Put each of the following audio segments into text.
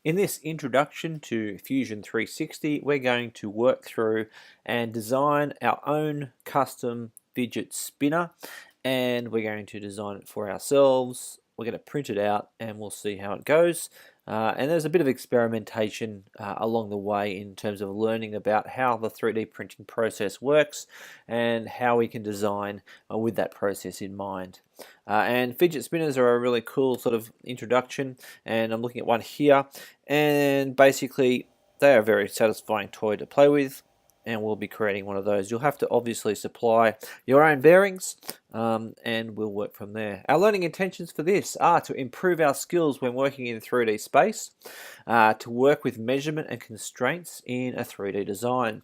In this introduction to Fusion 360, we're going to work through and design our own custom fidget spinner, and we're going to design it for ourselves. We're going to print it out and we'll see how it goes. And there's a bit of experimentation along the way in terms of learning about how the 3D printing process works and how we can design with that process in mind. And fidget spinners are a really cool sort of introduction, and I'm looking at one here, and basically they are a very satisfying toy to play with, and we'll be creating one of those. You'll have to obviously supply your own bearings, and we'll work from there. Our learning intentions for this are to improve our skills when working in 3D space, to work with measurement and constraints in a 3D design,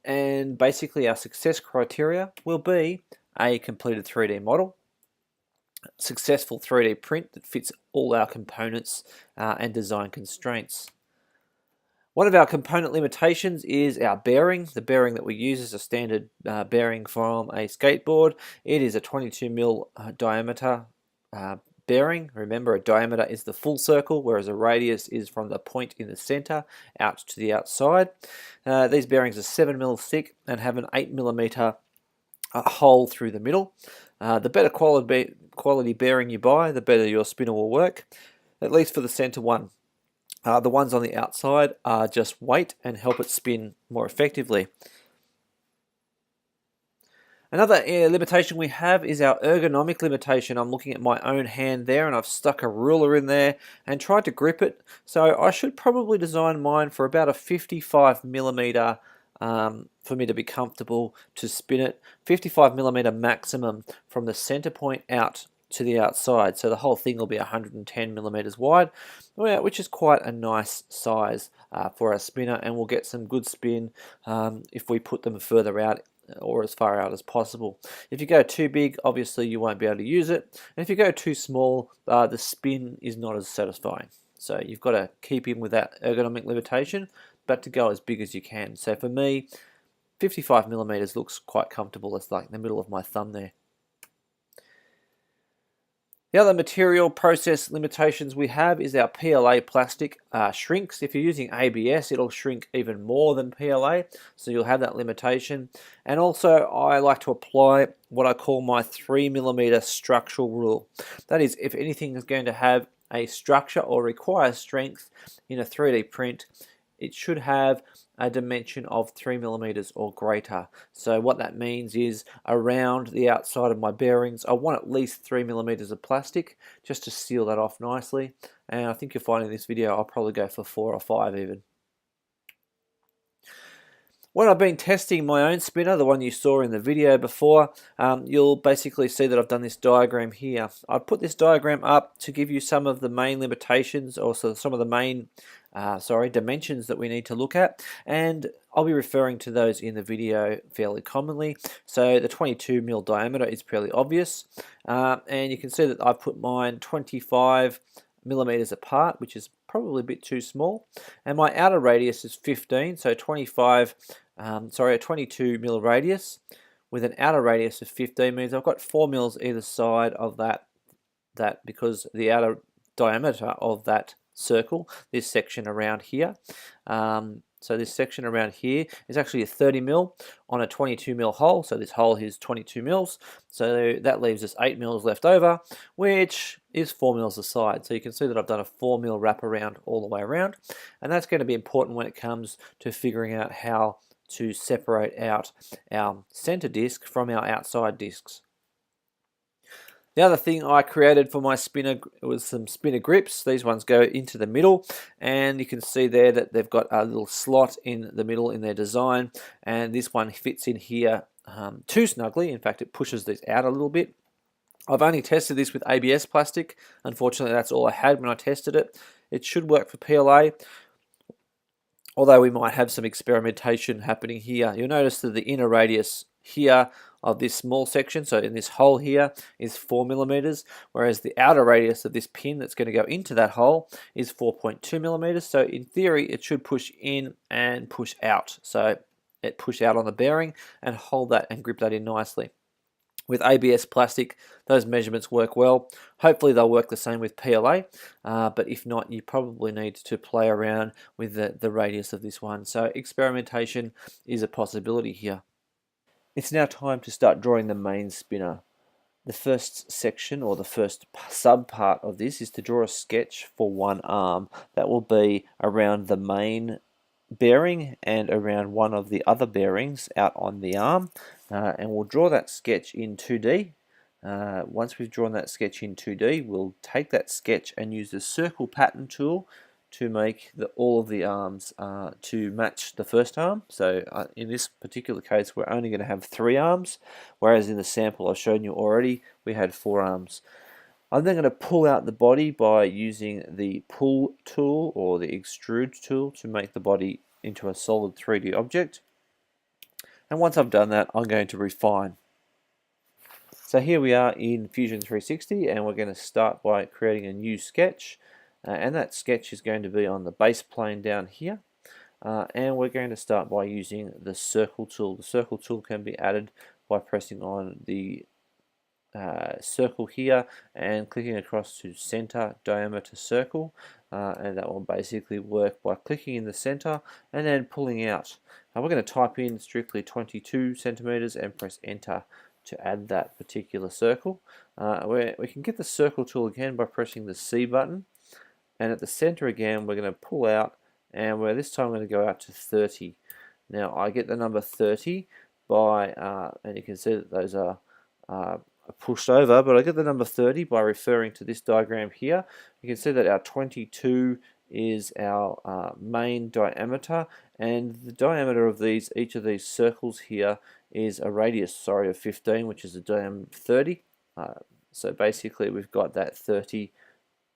and basically our success criteria will be a completed 3D model, successful 3D print that fits all our components and design constraints. One of our component limitations is our bearing. The bearing that we use is a standard bearing from a skateboard. It is a 22mm diameter bearing. Remember, a diameter is the full circle, whereas a radius is from the point in the center out to the outside. These bearings are 7mm thick and have an 8mm hole through the middle. The better quality bearing you buy, the better your spinner will work, at least for the center one. The ones on the outside are just weight and help it spin more effectively. Another limitation we have is our ergonomic limitation. I'm looking at my own hand there, and I've stuck a ruler in there and tried to grip it. So I should probably design mine for about a 55mm for me to be comfortable to spin it. 55mm maximum from the center point out to the outside, so the whole thing will be 110mm wide, which is quite a nice size for a spinner, and we'll get some good spin if we put them further out or as far out as possible. If you go too big, obviously you won't be able to use it, and if you go too small, the spin is not as satisfying. So you've got to keep in with that ergonomic limitation, but to go as big as you can. So for me, 55mm looks quite comfortable. It's like in the middle of my thumb there. The other material process limitations we have is our PLA plastic shrinks. If you're using ABS, it'll shrink even more than PLA, so you'll have that limitation. And also, I like to apply what I call my 3mm structural rule. That is, if anything is going to have a structure or require strength in a 3D print, it should have a dimension of 3mm or greater. So what that means is around the outside of my bearings, I want at least 3mm of plastic just to seal that off nicely. And I think you'll find in this video I'll probably go for 4 or 5 even. When I've been testing my own spinner, the one you saw in the video before, you'll basically see that I've done this diagram here. I've put this diagram up to give you some of the main limitations, also some of the main dimensions that we need to look at, and I'll be referring to those in the video fairly commonly. So the 22mm diameter is fairly obvious, and you can see that I've put mine 25mm apart, which is probably a bit too small, and my outer radius is 15, so a 22mm radius with an outer radius of 15 means I've got 4 mils either side of that because the outer diameter of that circle, this section around here, so this section around here is actually a 30mm on a 22mm hole, so this hole is 22 mils, so that leaves us 8 mils left over, which is 4 mils a side. So you can see that I've done a 4 mil wrap around all the way around, and that's going to be important when it comes to figuring out how to separate out our center disc from our outside discs. The other thing I created for my spinner was some spinner grips. These ones go into the middle, and you can see there that they've got a little slot in the middle in their design, and this one fits in here too snugly. In fact, it pushes this out a little bit. I've only tested this with ABS plastic. Unfortunately, that's all I had when I tested it. It should work for PLA, although we might have some experimentation happening here. You'll notice that the inner radius here of this small section, so in this hole here, is 4mm, whereas the outer radius of this pin that's going to go into that hole is 4.2mm. So in theory, it should push in and push out. So it push out on the bearing and hold that and grip that in nicely. With ABS plastic, those measurements work well. Hopefully they'll work the same with PLA, but if not, you probably need to play around with the radius of this one. So experimentation is a possibility here. It's now time to start drawing the main spinner. The first section, or the first sub part of this, is to draw a sketch for one arm. That will be around the main bearing and around one of the other bearings out on the arm, and we'll draw that sketch in 2D. Once we've drawn that sketch in 2D, we'll take that sketch and use the circle pattern tool to make all of the arms to match the first arm. So in this particular case, we're only going to have 3 arms, whereas in the sample I've shown you already, we had 4 arms. I'm then going to pull out the body by using the pull tool or the extrude tool to make the body into a solid 3D object. And once I've done that, I'm going to refine. So here we are in Fusion 360, and we're going to start by creating a new sketch. And that sketch is going to be on the base plane down here. And we're going to start by using the circle tool. The circle tool can be added by pressing on the circle here and clicking across to center diameter circle, and that will basically work by clicking in the center and then pulling out. Now we're going to type in strictly 22 centimeters and press enter to add that particular circle. We can get the circle tool again by pressing the C button, and at the center again we're going to pull out, and this time we're going to go out to 30. Now I get the number 30 by, and you can see that those are pushed over, but I get the number 30 by referring to this diagram here. You can see that our 22 is our main diameter, and the diameter of each of these circles here is a radius, of 15, which is a diameter of 30. So basically we've got that 30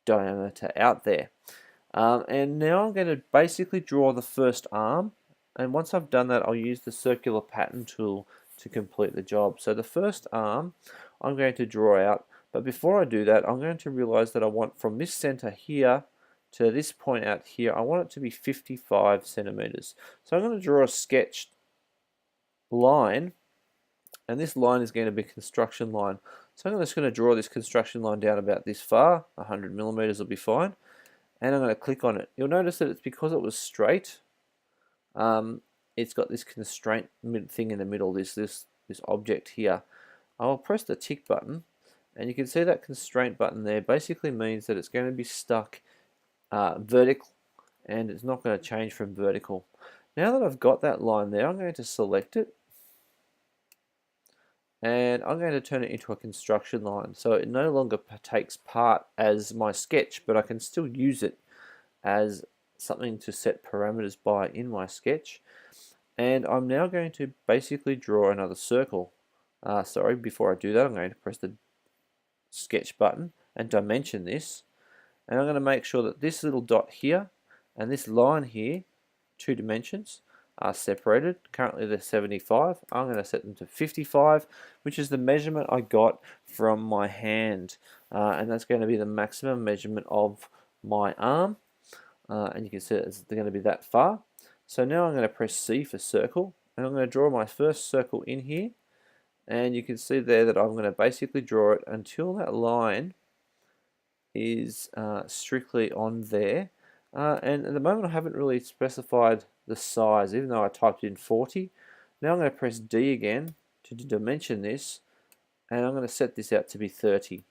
diameter out there. And now I'm going to basically draw the first arm, and once I've done that, I'll use the circular pattern tool to complete the job. So the first arm I'm going to draw out, but before I do that, I'm going to realize that I want from this center here to this point out here, I want it to be 55 centimeters. So I'm going to draw a sketched line, and this line is going to be a construction line. So I'm just going to draw this construction line down about this far. 100 millimeters will be fine, and I'm going to click on it. You'll notice that it's because it was straight. It's got this constraint thing in the middle, this object here. I'll press the tick button, and you can see that constraint button there basically means that it's going to be stuck vertical, and it's not going to change from vertical. Now that I've got that line there, I'm going to select it, and I'm going to turn it into a construction line, so it no longer takes part as my sketch, but I can still use it as something to set parameters by in my sketch. And I'm now going to basically draw another circle. Before I do that, I'm going to press the sketch button and dimension this, and I'm going to make sure that this little dot here and this line here, 2 dimensions, are separated. Currently they're 75. I'm going to set them to 55, which is the measurement I got from my hand, and that's going to be the maximum measurement of my arm, and you can see it's going to be that far. So now I'm going to press C for circle, and I'm going to draw my first circle in here, and you can see there that I'm going to basically draw it until that line is strictly on there. And at the moment I haven't really specified the size, even though I typed in 40. Now I'm going to press D again to dimension this, and I'm going to set this out to be 30.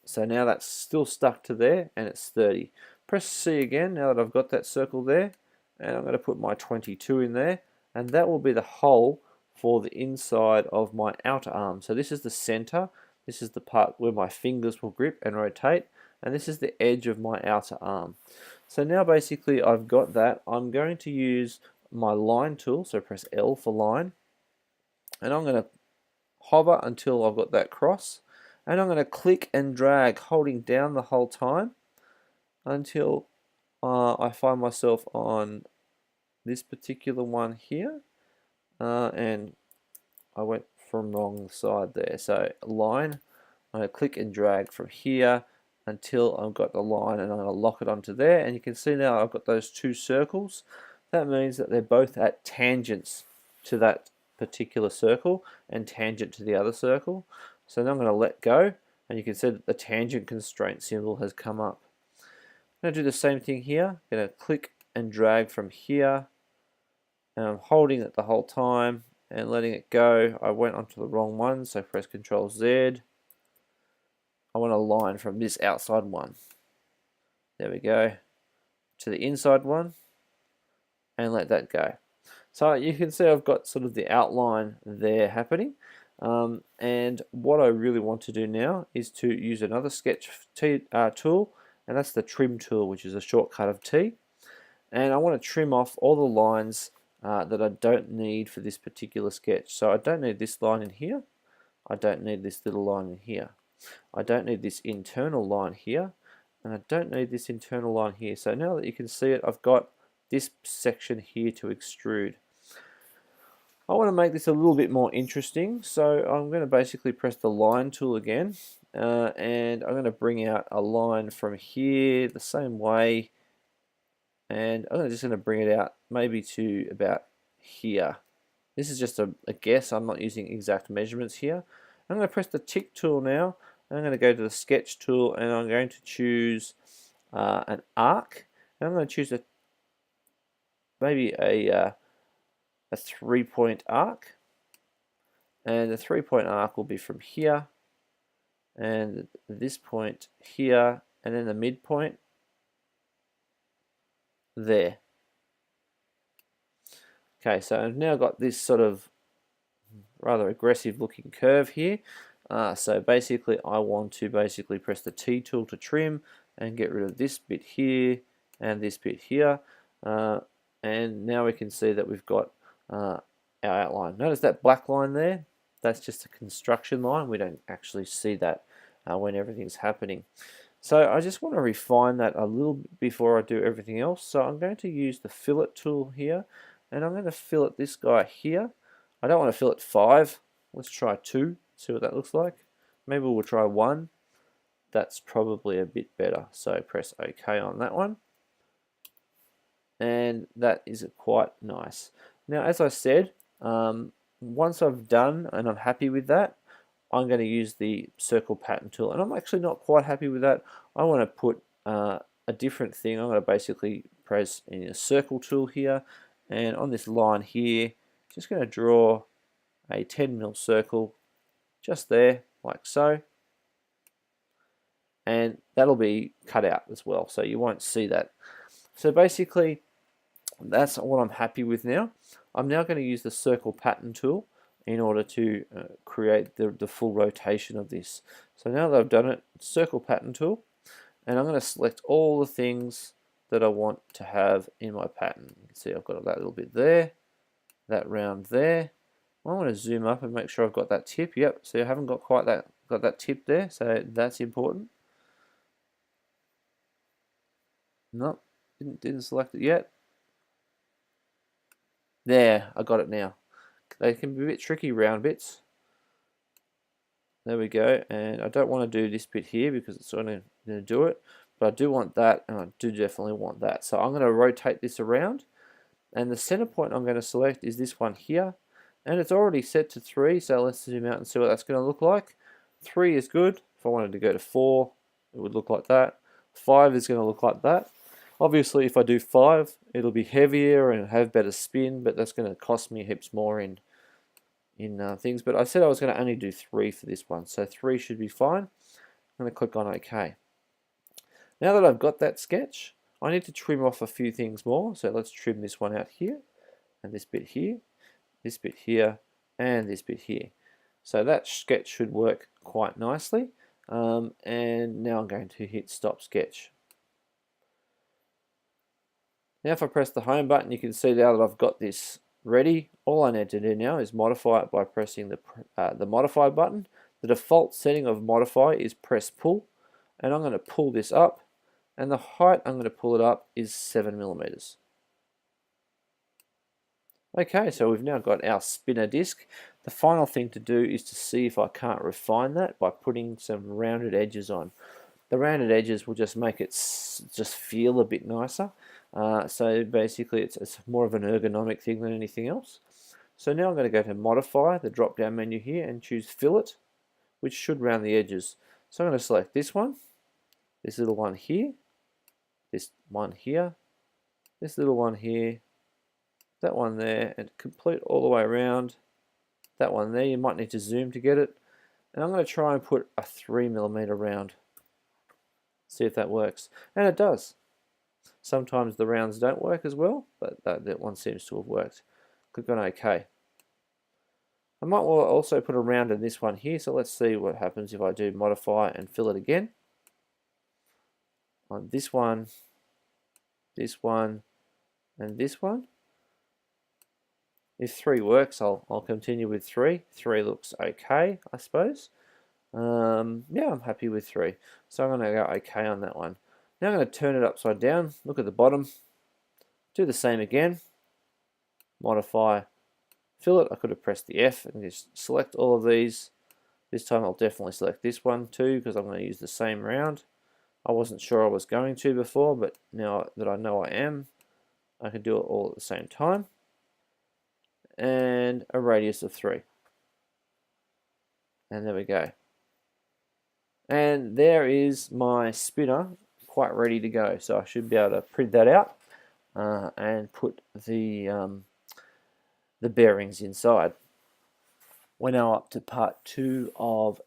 So now that's still stuck to there, and it's 30. Press C again now that I've got that circle there, and I'm going to put my 22 in there, and that will be the hole for the inside of my outer arm. So this is the center, this is the part where my fingers will grip and rotate, and this is the edge of my outer arm. So now basically I've got that. I'm going to use my line tool, so press L for line, and I'm going to hover until I've got that cross, and I'm going to click and drag, holding down the whole time until I find myself on this particular one here, and I went from wrong side there. So line, I'm going to click and drag from here until I've got the line, and I'm going to lock it onto there, and you can see now I've got those 2 circles. That means that they're both at tangents. to that particular circle and tangent to the other circle. So now I'm going to let go, and you can see that the tangent constraint symbol has come up. I'm going to do the same thing here. I'm going to click and drag from here, and I'm holding it the whole time and letting it go. I went onto the wrong one, so press Ctrl Z. I want a line from this outside one. There we go. To the inside one, and let that go. So you can see I've got sort of the outline there happening. And what I really want to do now is to use another sketch tool, and that's the trim tool, which is a shortcut of T. And I want to trim off all the lines that I don't need for this particular sketch. So I don't need this line in here. I don't need this little line in here. I don't need this internal line here. And I don't need this internal line here. So now that you can see it, I've got this section here to extrude. I want to make this a little bit more interesting, so I'm going to basically press the line tool again, and I'm going to bring out a line from here the same way, and I'm just going to bring it out maybe to about here. This is just a guess, I'm not using exact measurements here. I'm going to press the tick tool now, and I'm going to go to the sketch tool, and I'm going to choose an arc, and I'm going to choose maybe a 3-point arc, and the 3-point arc will be from here and this point here, and then the midpoint there. Okay, so I've now got this sort of rather aggressive looking curve here. So basically I want to press the T tool to trim and get rid of this bit here and this bit here, and now we can see that we've got our outline. Notice that black line there? That's just a construction line. We don't actually see that when everything's happening. So I just want to refine that a little bit before I do everything else. So I'm going to use the fillet tool here, and I'm going to fillet this guy here. I don't want to fillet 5. Let's try 2, see what that looks like. Maybe we'll try 1. That's probably a bit better. So press OK on that one. And that is quite nice. Now, as I said, once I've done and I'm happy with that, I'm going to use the circle pattern tool. And I'm actually not quite happy with that. I want to put a different thing. I'm going to basically press in a circle tool here, and on this line here, just going to draw a 10mm circle just there, like so. And that'll be cut out as well, so you won't see that. So basically, that's what I'm happy with now. I'm now going to use the circle pattern tool in order to create the full rotation of this. So now that I've done it, circle pattern tool, and I'm going to select all the things that I want to have in my pattern. You can see I've got that little bit there, that round there. I want to zoom up and make sure I've got that tip. Yep, so I haven't got quite that tip there, so that's important. Nope, didn't select it yet. There, I got it now. They can be a bit tricky, round bits. There we go, and I don't want to do this bit here because it's going to do it, but I do want that, and I do definitely want that. So I'm going to rotate this around, and the center point I'm going to select is this one here, and it's already set to 3, so let's zoom out and see what that's going to look like. 3 is good. If I wanted to go to 4, it would look like that. 5 is going to look like that. Obviously, if I do 5, it'll be heavier and have better spin, but that's going to cost me heaps more in things. But I said I was going to only do 3 for this one, so 3 should be fine. I'm going to click on OK. Now that I've got that sketch, I need to trim off a few things more. So let's trim this one out here, and this bit here, this bit here, and this bit here. So that sketch should work quite nicely. And now I'm going to hit Stop Sketch. Now if I press the home button, you can see now that I've got this ready. All I need to do now is modify it by pressing the modify button. The default setting of modify is press pull, and I'm going to pull this up, and the height I'm going to pull it up is 7mm. Okay, so we've now got our spinner disc. The final thing to do is to see if I can't refine that by putting some rounded edges on. The rounded edges will just make it just feel a bit nicer. So basically it's more of an ergonomic thing than anything else. So now I'm going to go to modify the drop down menu here and choose fillet, which should round the edges. So I'm going to select this one, this little one here, this one here, this little one here, that one there, and complete all the way around. That one there, you might need to zoom to get it. And I'm going to try and put a 3mm round. See if that works. And it does. Sometimes the rounds don't work as well, but that one seems to have worked. Click on OK. I might also put a round in this one here, so let's see what happens if I do modify and fill it again. On this one, and this one. If 3 works, I'll continue with 3. 3 looks okay, I suppose. Yeah, I'm happy with 3. So I'm going to go okay on that one. Now I'm going to turn it upside down, look at the bottom, do the same again, modify, fill it. I could have pressed the F and just select all of these. This time I'll definitely select this one too because I'm going to use the same round. I wasn't sure I was going to before, but now that I know I am, I can do it all at the same time. And a radius of 3. And there we go. And there is my spinner quite ready to go. So I should be able to print that out and put the bearings inside. We're now up to part 2 of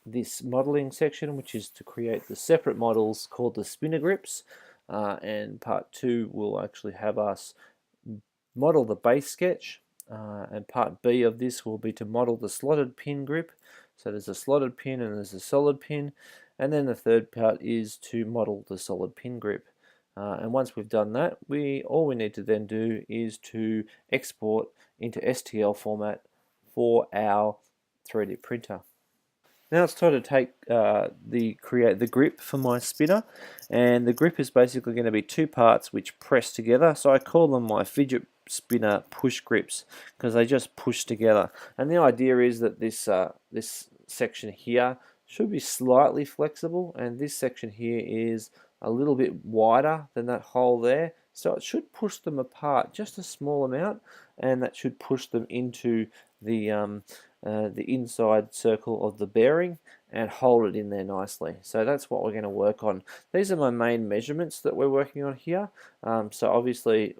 this modeling section, which is to create the separate models called the spinner grips. And part 2 will actually have us model the base sketch. And part B of this will be to model the slotted pin grip. So there's a slotted pin and there's a solid pin, and then the third part is to model the solid pin grip. And once we've done that, all we need to then do is to export into STL format for our 3D printer. Now it's time to create the grip for my spinner, and the grip is basically going to be 2 parts which press together. So I call them my fidget spinner push grips because they just push together. And the idea is that this section here should be slightly flexible, and this section here is a little bit wider than that hole there. So it should push them apart just a small amount, and that should push them into the inside circle of the bearing and hold it in there nicely. So that's what we're going to work on. These are my main measurements that we're working on here. So obviously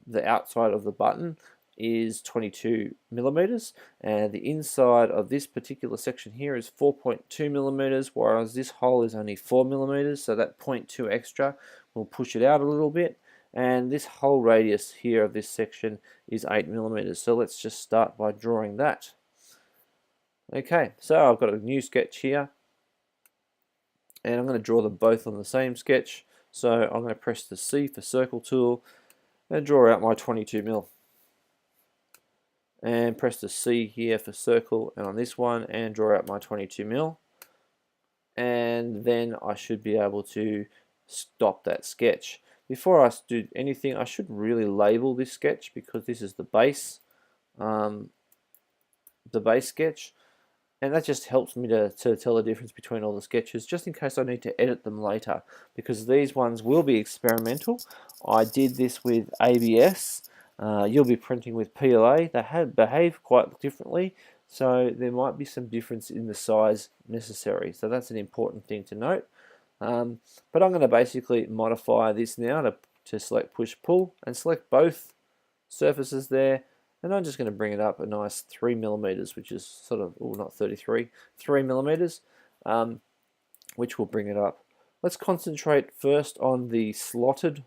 the outside of the button is 22mm, and the inside of this particular section here is 4.2mm, whereas this hole is only 4mm, so that 0.2 extra will push it out a little bit. And this whole radius here of this section is 8mm. So let's just start by drawing that. Okay, so I've got a new sketch here, and I'm going to draw them both on the same sketch. So I'm going to press the C for circle tool and draw out my 22mm. And press the C here for circle and on this one and draw out my 22mm. And then I should be able to stop that sketch. Before I do anything, I should really label this sketch because this is the base sketch. And that just helps me to tell the difference between all the sketches, just in case I need to edit them later, because these ones will be experimental. I did this with ABS. You'll be printing with PLA. They behave quite differently, so there might be some difference in the size necessary. So that's an important thing to note. But I'm going to basically modify this now to select push pull and select both surfaces there. And I'm just going to bring it up a nice 3mm, which is sort of, oh, not 33, 3mm, which will bring it up. Let's concentrate first on the slotted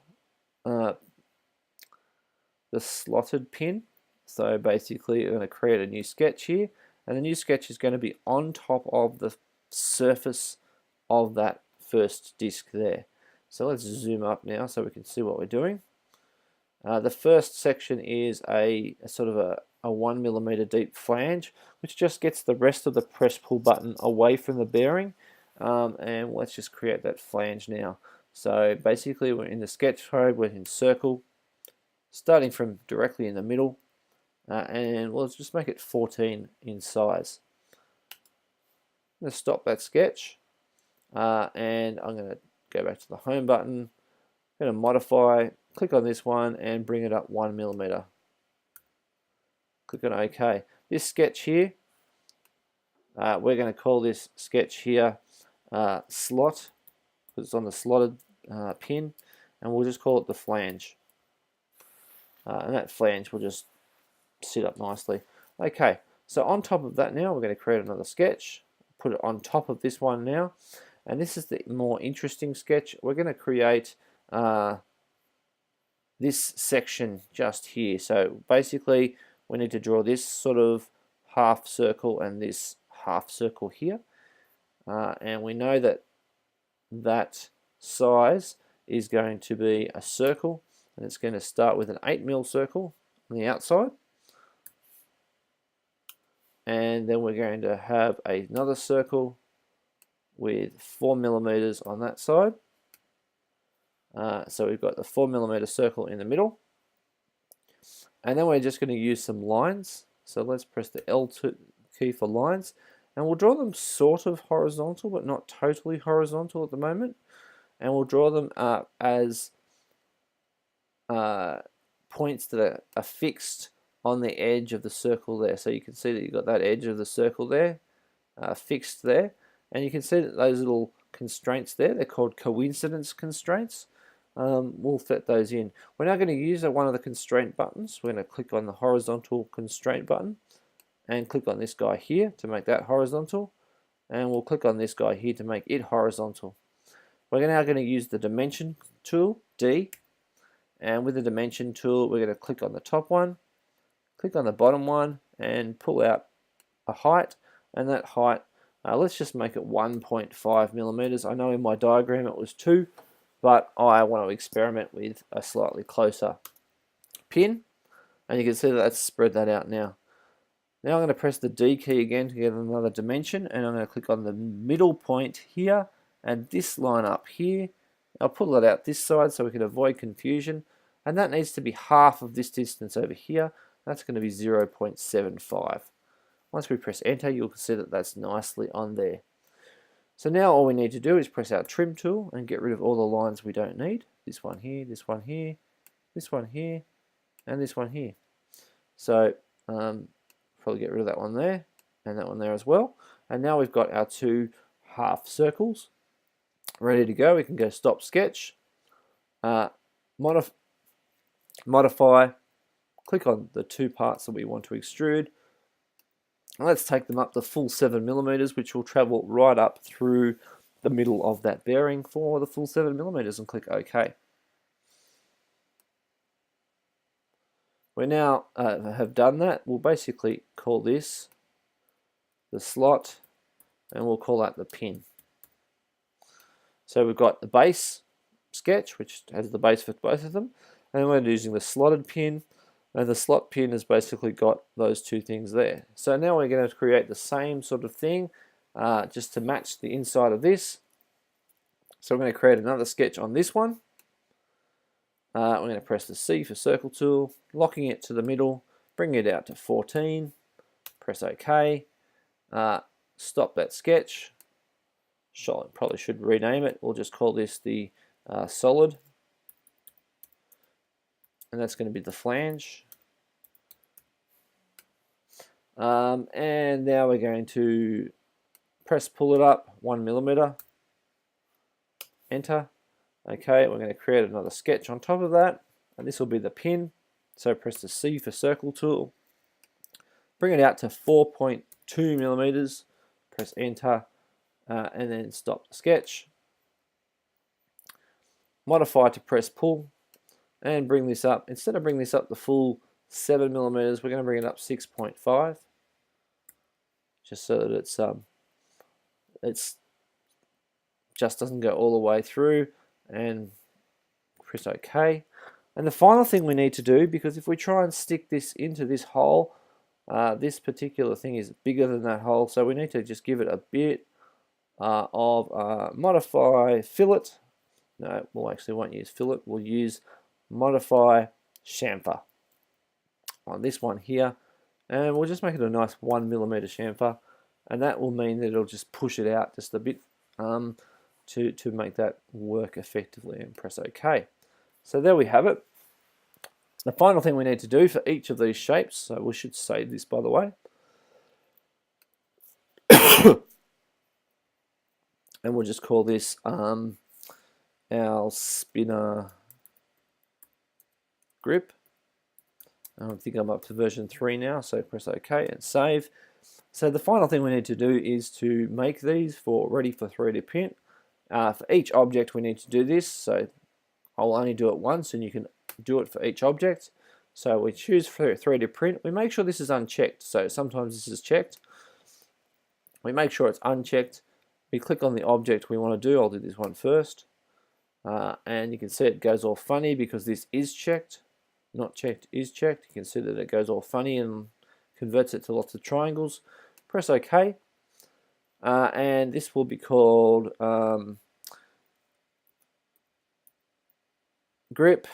pin. So basically, I'm going to create a new sketch here, and the new sketch is going to be on top of the surface of that first disc there. So let's zoom up now so we can see what we're doing. The first section is a sort of a 1mm deep flange, which just gets the rest of the press pull button away from the bearing. And let's just create that flange now. So basically we're in the sketch mode, we're in circle, starting from directly in the middle, and let's just make it 14 in size. I'm going to stop that sketch, and I'm going to go back to the home button, I'm going to modify, click on this one and bring it up 1mm. click on OK. This sketch here, we're going to call this sketch here slot, because it's on the slotted pin, and we'll just call it the flange. And that flange will just sit up nicely. Okay, so on top of that now, we're going to create another sketch, put it on top of this one now, and this is the more interesting sketch. We're going to create this section just here. So basically, we need to draw this sort of half circle and this half circle here, and we know that that size is going to be a circle, and it's going to start with an 8mm circle on the outside, and then we're going to have another circle with 4mm on that side. So we've got the 4mm circle in the middle, and then we're just going to use some lines. So let's press the L2 key for lines, and we'll draw them sort of horizontal but not totally horizontal at the moment, and we'll draw them as points that are fixed on the edge of the circle there. So you can see that you've got that edge of the circle there fixed there, and you can see that those little constraints there, they're called coincidence constraints. We'll fit those in. We're now going to use one of the constraint buttons. We're going to click on the horizontal constraint button and click on this guy here to make that horizontal, and we'll click on this guy here to make it horizontal. We're now going to use the dimension tool, D, and with the dimension tool we're going to click on the top one, click on the bottom one, and pull out a height, and that height, let's just make it 1.5mm. I know in my diagram it was 2, but I want to experiment with a slightly closer pin, and you can see that that's spread that out now. Now I'm going to press the D key again to get another dimension, and I'm going to click on the middle point here and this line up here. I'll pull that out this side so we can avoid confusion, and that needs to be half of this distance over here. That's going to be 0.75. Once we press enter, you'll see that that's nicely on there. So now all we need to do is press our trim tool and get rid of all the lines we don't need. This one here, this one here, this one here, and this one here. So probably get rid of that one there and that one there as well. And now we've got our two half circles ready to go. We can go stop sketch, modify, click on the two parts that we want to extrude. And let's take them up the full 7mm, which will travel right up through the middle of that bearing for the full 7mm, and click OK. We now have done that. We'll basically call this the slot, and we'll call that the pin. So we've got the base sketch, which has the base for both of them, and we're using the slotted pin, and the slot pin has basically got those two things there. So now we're going to create the same sort of thing just to match the inside of this. So I'm going to create another sketch on this one. We're going to press the C for circle tool, locking it to the middle, bring it out to 14, press OK, stop that sketch. Probably should rename it. We'll just call this the solid, and that's going to be the flange. And now we're going to pull it up 1mm, enter. Okay, we're going to create another sketch on top of that, and this will be the pin. So press the C for circle tool, bring it out to 4.2mm, press enter, and then stop the sketch. Modify to press pull, and bring this up. Instead of bringing this up the full 7mm, we're going to bring it up 6.5, just so that it's just doesn't go all the way through, and press OK. And the final thing we need to do, because if we try and stick this into this hole, this particular thing is bigger than that hole, so we need to just give it a bit of modify fillet. No, we'll actually won't use fillet, we'll use modify chamfer on this one here, and we'll just make it a nice 1mm chamfer, and that will mean that it'll just push it out just a bit to make that work effectively, and press OK. So there we have it. The final thing we need to do for each of these shapes, so we should save this by the way, and we'll just call this our spinner grip. I think I'm up to version 3 now, so press OK and save. So the final thing we need to do is to make these ready for 3D print. For each object we need to do this, so I'll only do it once and you can do it for each object. So we choose for 3D print. We make sure this is unchecked, so sometimes this is checked. We make sure it's unchecked. We click on the object we want to do. I'll do this one first. And you can see it goes all funny because this is checked. Not checked is checked. You can see that it goes all funny and converts it to lots of triangles. Press OK. And this will be called grip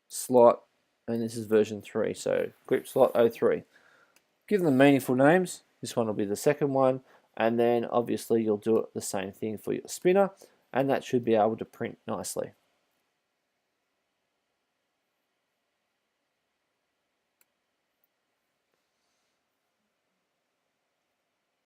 slot, and this is version 3, so grip slot 03. Give them meaningful names. This one will be the second one, and then obviously you'll do it the same thing for your spinner, and that should be able to print nicely.